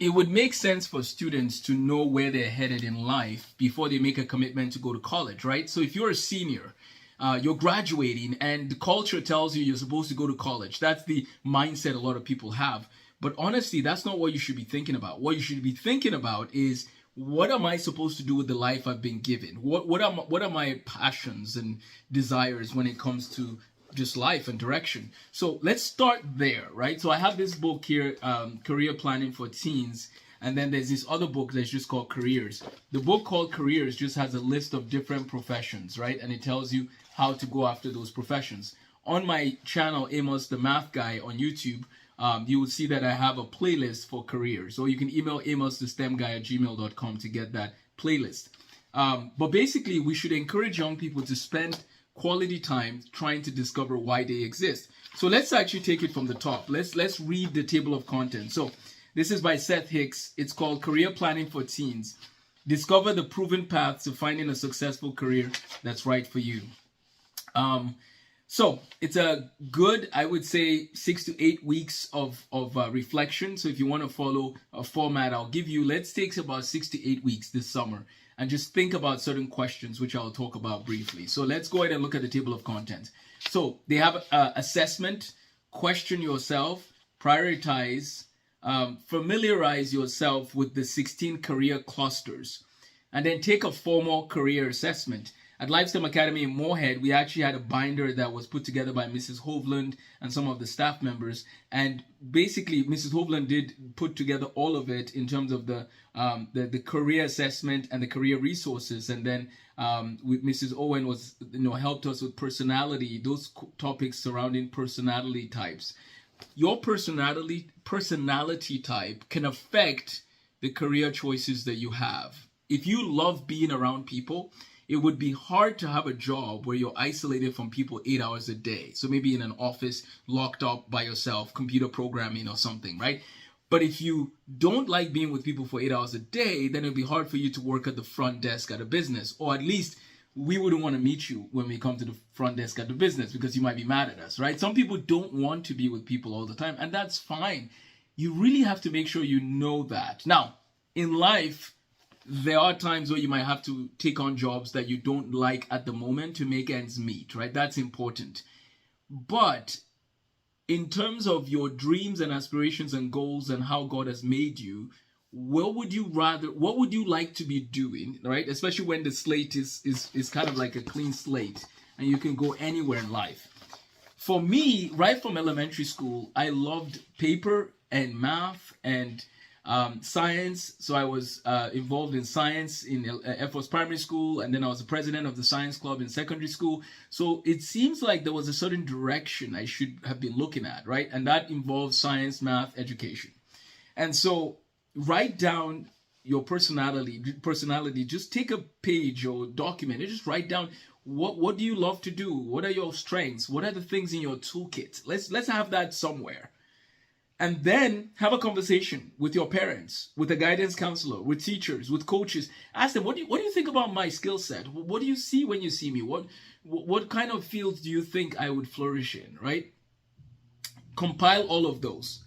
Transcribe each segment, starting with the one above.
it would make sense for students to know where they're headed in life before they make a commitment to go to college, right? So if you're a senior, you're graduating and the culture tells you you're supposed to go to college. That's the mindset a lot of people have. But honestly, that's not what you should be thinking about. What you should be thinking about is, what am I supposed to do with the life I've been given? What are my passions and desires when it comes to just life and direction? So let's start there, right? So I have this book here, Career Planning for Teens. And then there's this other book that's just called Careers. The book called Careers just has a list of different professions, right? And it tells you how to go after those professions. On my channel, Amos the Math Guy on YouTube, you will see that I have a playlist for careers. Or you can email amosthestemguy@gmail.com to get that playlist. But basically, we should encourage young people to spend quality time trying to discover why they exist. So let's actually take it from the top. Let's read the table of contents. So this is by Seth Hicks. It's called Career Planning for Teens. Discover the proven paths to finding a successful career that's right for you. So it's a good, I would say, 6 to 8 weeks of reflection. So if you want to follow a format I'll give you, let's take about 6 to 8 weeks this summer and just think about certain questions, which I'll talk about briefly. So let's go ahead and look at the table of contents. So they have assessment, question yourself, prioritize, familiarize yourself with the 16 career clusters, and then take a formal career assessment. At Lifestem Academy in Moorhead, we actually had a binder that was put together by Mrs. Hovland and some of the staff members. And basically, Mrs. Hovland did put together all of it in terms of the career assessment and the career resources. And then with Mrs. Owen was, helped us with personality, those topics surrounding personality types. Your personality type can affect the career choices that you have. If you love being around people, it would be hard to have a job where you're isolated from people 8 hours a day. So maybe in an office, locked up by yourself, computer programming or something, right? But if you don't like being with people for 8 hours a day, then it'd be hard for you to work at the front desk at a business. Or at least we wouldn't want to meet you when we come to the front desk at the business because you might be mad at us, right? Some people don't want to be with people all the time, and that's fine. You really have to make sure you know that. Now, in life, there are times where you might have to take on jobs that you don't like at the moment to make ends meet, right? That's important. But in terms of your dreams and aspirations and goals and how God has made you, what would you like to be doing, right? Especially when the slate is kind of like a clean slate and you can go anywhere in life. For me, right from elementary school, I loved paper and math and science. So I was involved in science in Air Force Primary School, and then I was the president of the science club in secondary school. So it seems like there was a certain direction I should have been looking at, right? And that involves science, math, education. And so write down your personality. Just take a page or document and just write down what do you love to do? What are your strengths? What are the things in your toolkit? Let's have that somewhere. And then have a conversation with your parents, with a guidance counselor, with teachers, with coaches. Ask them, what do you think about my skill set? What do you see when you see me? What kind of fields do you think I would flourish in, right? Compile all of those.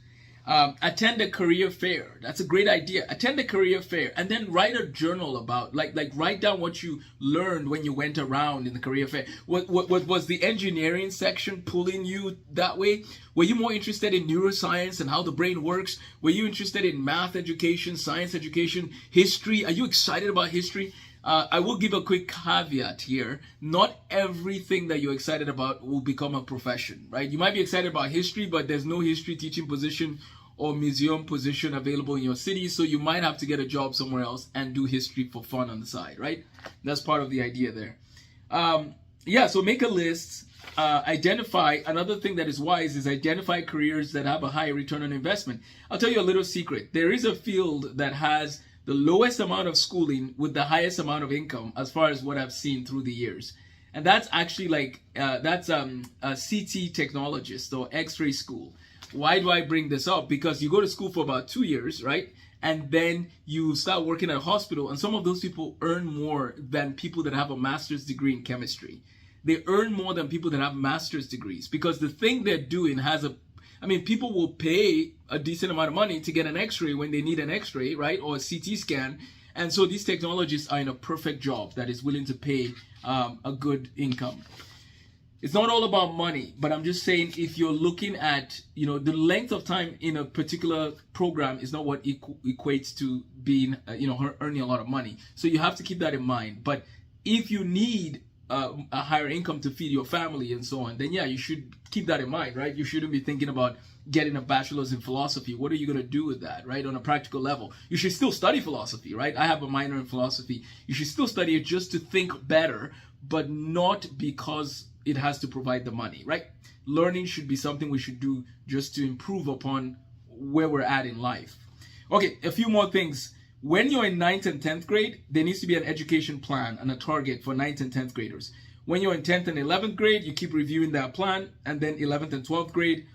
Attend a career fair. That's a great idea. Attend a career fair and then write a journal about, like write down what you learned when you went around in the career fair. What was the engineering section pulling you that way? Were you more interested in neuroscience and how the brain works? Were you interested in math education, science education, history? Are you excited about history? I will give a quick caveat here. Not everything that you're excited about will become a profession, right? You might be excited about history, but there's no history teaching position or museum position available in your city, so you might have to get a job somewhere else and do history for fun on the side, right? That's part of the idea there. So make a list. Identify, another thing that is wise is identify careers that have a high return on investment. I'll tell you a little secret. There is a field that has the lowest amount of schooling with the highest amount of income as far as what I've seen through the years. And that's actually a CT technologist or X-ray school. Why do I bring this up? Because you go to school for about 2 years, right? And then you start working at a hospital, and some of those people earn more than people that have a master's degree in chemistry. They earn more than people that have master's degrees because the thing they're doing has I mean, people will pay a decent amount of money to get an x-ray when they need an x-ray, right? Or a CT scan. And so these technologists are in a perfect job that is willing to pay a good income. It's not all about money, but I'm just saying, if you're looking at, the length of time in a particular program is not what equates to being, earning a lot of money. So you have to keep that in mind. But if you need a higher income to feed your family and so on, then yeah, you should keep that in mind, right? You shouldn't be thinking about getting a bachelor's in philosophy. What are you going to do with that, right? On a practical level, you should still study philosophy, right? I have a minor in philosophy. You should still study it just to think better, but not because it has to provide the money, right? Learning should be something we should do just to improve upon where we're at in life. Okay, a few more things. When you're in 9th and 10th grade, there needs to be an education plan and a target for 9th and 10th graders. When you're in 10th and 11th grade, you keep reviewing that plan, and then 11th and 12th grade,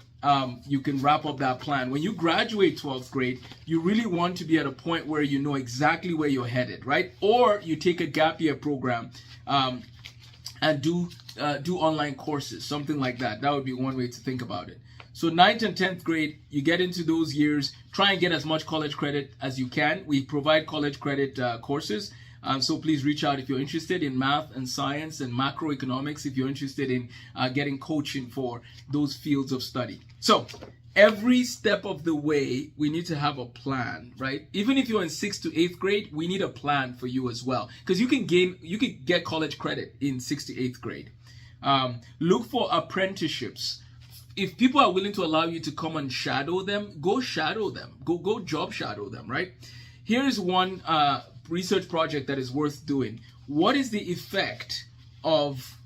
you can wrap up that plan. When you graduate 12th grade, you really want to be at a point where you know exactly where you're headed, right? Or you take a gap year program and do online courses, something like that. That would be one way to think about it. So 9th and 10th grade, you get into those years, try and get as much college credit as you can. We provide college credit courses. So please reach out if you're interested in math and science and macroeconomics, if you're interested in getting coaching for those fields of study. So every step of the way, we need to have a plan, right? Even if you're in 6th to 8th grade, we need a plan for you as well. Because you can get college credit in 6th to 8th grade. Look for apprenticeships. If people are willing to allow you to come and shadow them, go shadow them. Go job shadow them, right? Here's one research project that is worth doing. What is the effect of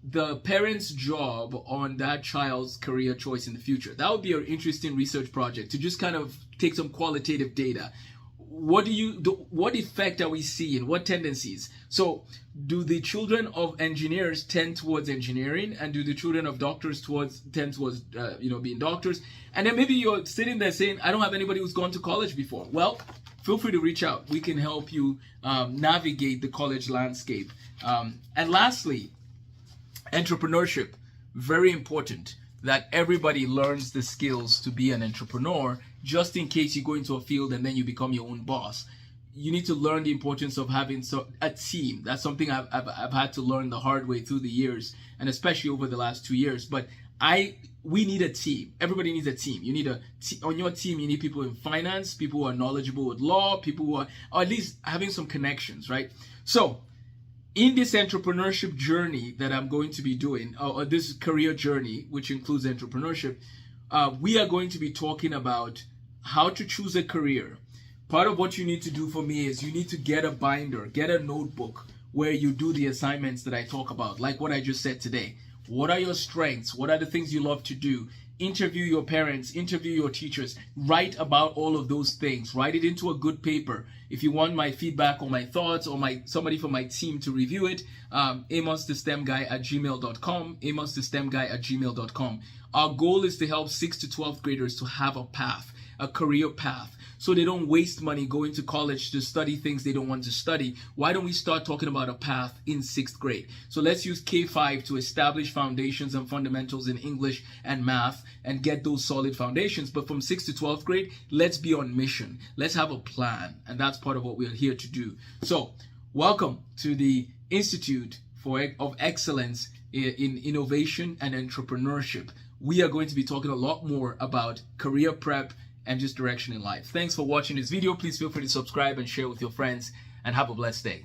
the parent's job on that child's career choice in the future? That would be an interesting research project to just kind of take some qualitative data. What effect are we seeing? What tendencies? So do the children of engineers tend towards engineering, and do the children of doctors tend towards being doctors? And then maybe you're sitting there saying, I don't have anybody who's gone to college before. Well, feel free to reach out. We can help you navigate the college landscape. And lastly, entrepreneurship. Very important that everybody learns the skills to be an entrepreneur, just in case you go into a field and then you become your own boss. You need to learn the importance of having a team. That's something I've had to learn the hard way through the years, and especially over the last 2 years. But we need a team. Everybody needs a team. You need on your team, you need people in finance, people who are knowledgeable with law, people who are, or at least having some connections, right? So in this entrepreneurship journey that I'm going to be doing, or this career journey, which includes entrepreneurship, we are going to be talking about how to choose a career. Part of what you need to do for me is you need to get a binder, get a notebook where you do the assignments that I talk about, like what I just said today. What are your strengths? What are the things you love to do? Interview your parents, interview your teachers, write about all of those things, write it into a good paper. If you want my feedback or my thoughts or somebody from my team to review it, amosthestemguy@gmail.com, amosthestemguy@gmail.com. Our goal is to help 6th to 12th graders to have a path, a career path, so they don't waste money going to college to study things they don't want to study. Why don't we start talking about a path in 6th grade? So let's use K5 to establish foundations and fundamentals in English and math and get those solid foundations. But from 6th to 12th grade, let's be on mission. Let's have a plan. And that's part of what we're here to do. So welcome to the Institute of Excellence in Innovation and Entrepreneurship. We are going to be talking a lot more about career prep and just direction in life. Thanks for watching this video. Please feel free to subscribe and share with your friends, and have a blessed day.